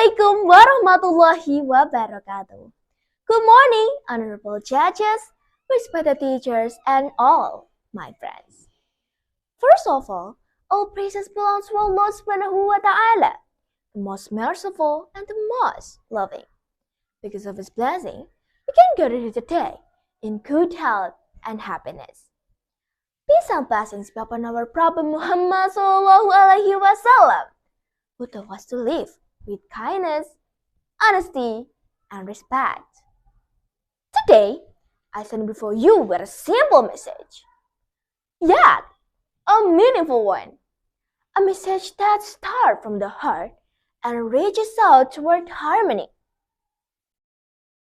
Assalamualaikum warahmatullahi wabarakatuh. Good morning, honorable judges, respected teachers, and all my friends. First of all praises belongs to Allah subhanahu wa ta'ala, the most merciful and the most loving. Because of His blessing, we can gather here today in good health and happiness. Peace and blessings be upon our Prophet Muhammad sallallahu alaihi wasallam, who taught us to live with kindness, honesty, and respect. Today, I stand before you with a simple message, yet a meaningful one. A message that starts from the heart and reaches out toward harmony.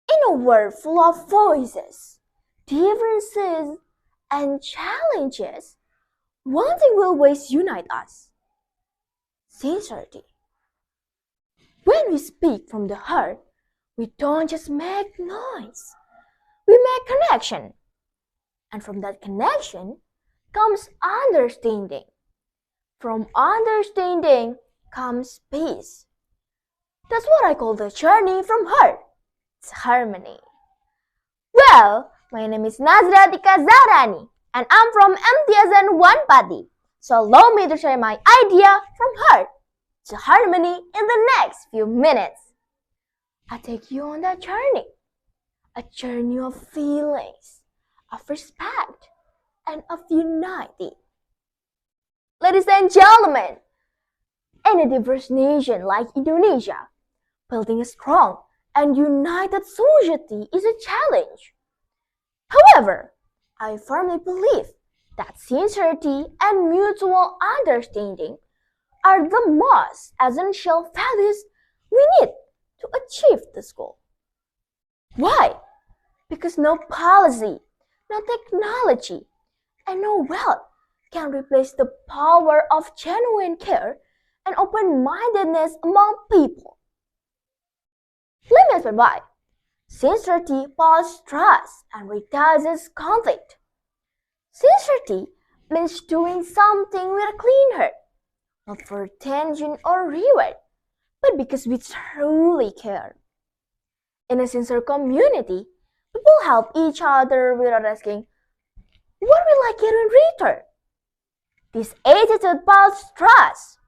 In a world full of voices, differences, and challenges, one thing will always unite us: sincerity. When we speak from the heart, we don't just make noise, we make connection. And from that connection comes understanding. From understanding comes peace. That's what I call the journey from heart to harmony. Well, my name is Nazra Atika Zahrani, and I'm from MTSN 1 PATI. So allow me to share my idea from heart to harmony in the next few minutes. I take you on that journey, a journey of feelings, of respect, and of unity. Ladies and gentlemen, in a diverse nation like Indonesia, building a strong and united society is a challenge. However, I firmly believe that sincerity and mutual understanding are the most essential values we need to achieve this goal. Why? Because no policy, no technology, and no wealth can replace the power of genuine care and open-mindedness among people. Let me explain why. Sincerity fosters trust and reduces conflict. Sincerity means doing something with a clean heart, not for attention or reward, but because we truly care. In a sincere community, people help each other without asking, what will I get in return? This attitude builds trust,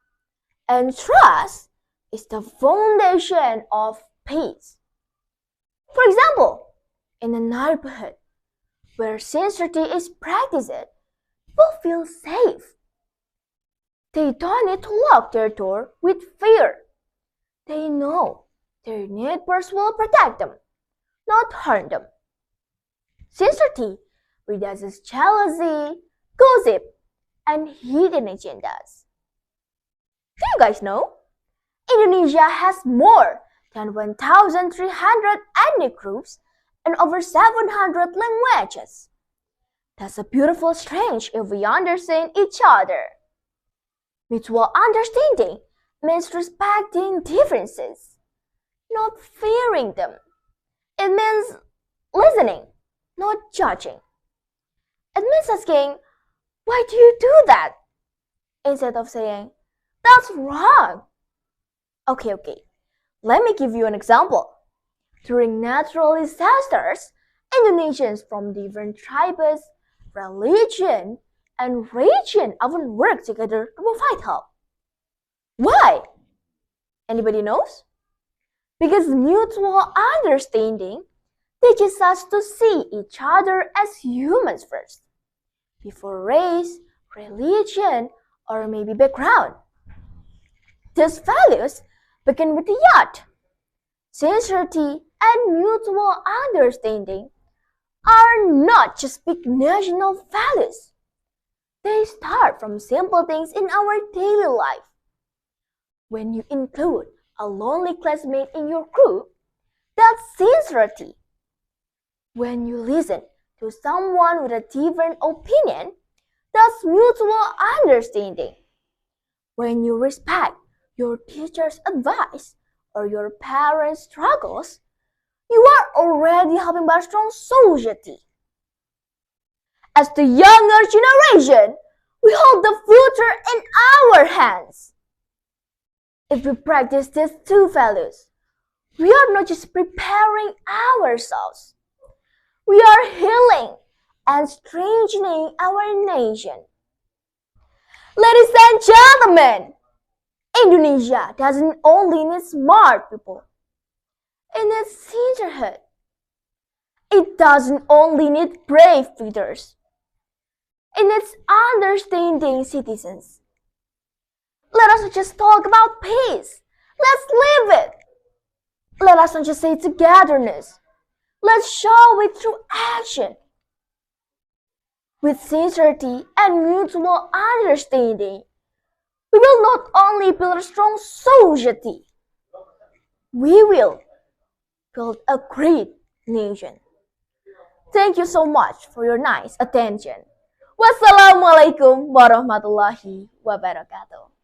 and trust is the foundation of peace. For example, in a neighborhood where sincerity is practiced, people feel safe. They don't need to lock their door with fear. They know their neighbors will protect them, not harm them. Sincerity reduces jealousy, gossip, and hidden agendas. Do you guys know? Indonesia has more than 1,300 ethnic groups and over 700 languages. That's a beautiful strength if we understand each other. Mutual understanding means respecting differences, not fearing them. It means listening, not judging. It means asking, why do you do that? Instead of saying, that's wrong. Okay. Let me give you an example. During natural disasters, Indonesians from different tribes, religion, and region often work together to provide help. Why? Anybody knows? Because mutual understanding teaches us to see each other as humans first, before race, religion, or maybe background. These values begin with the heart. Sincerity and mutual understanding are not just big national values. They start from simple things in our daily life. When you include a lonely classmate in your group, that's sincerity. When you listen to someone with a different opinion, that's mutual understanding. When you respect your teacher's advice or your parents' struggles, you are already helping build a strong society. As the younger generation, we hold the future in our hands. If we practice these two values, We are not just preparing ourselves. We are healing and strengthening our nation. Ladies and gentlemen, Indonesia doesn't only need smart people. It needs sisterhood. It doesn't only need brave leaders. It needs understanding citizens. Let us not just talk about peace. Let's live it. Let us not just say togetherness. Let's show it through action. With sincerity and mutual understanding, we will not only build a strong society, we will build a great nation. Thank you so much for your nice attention. Wassalamualaikum warahmatullahi wabarakatuh.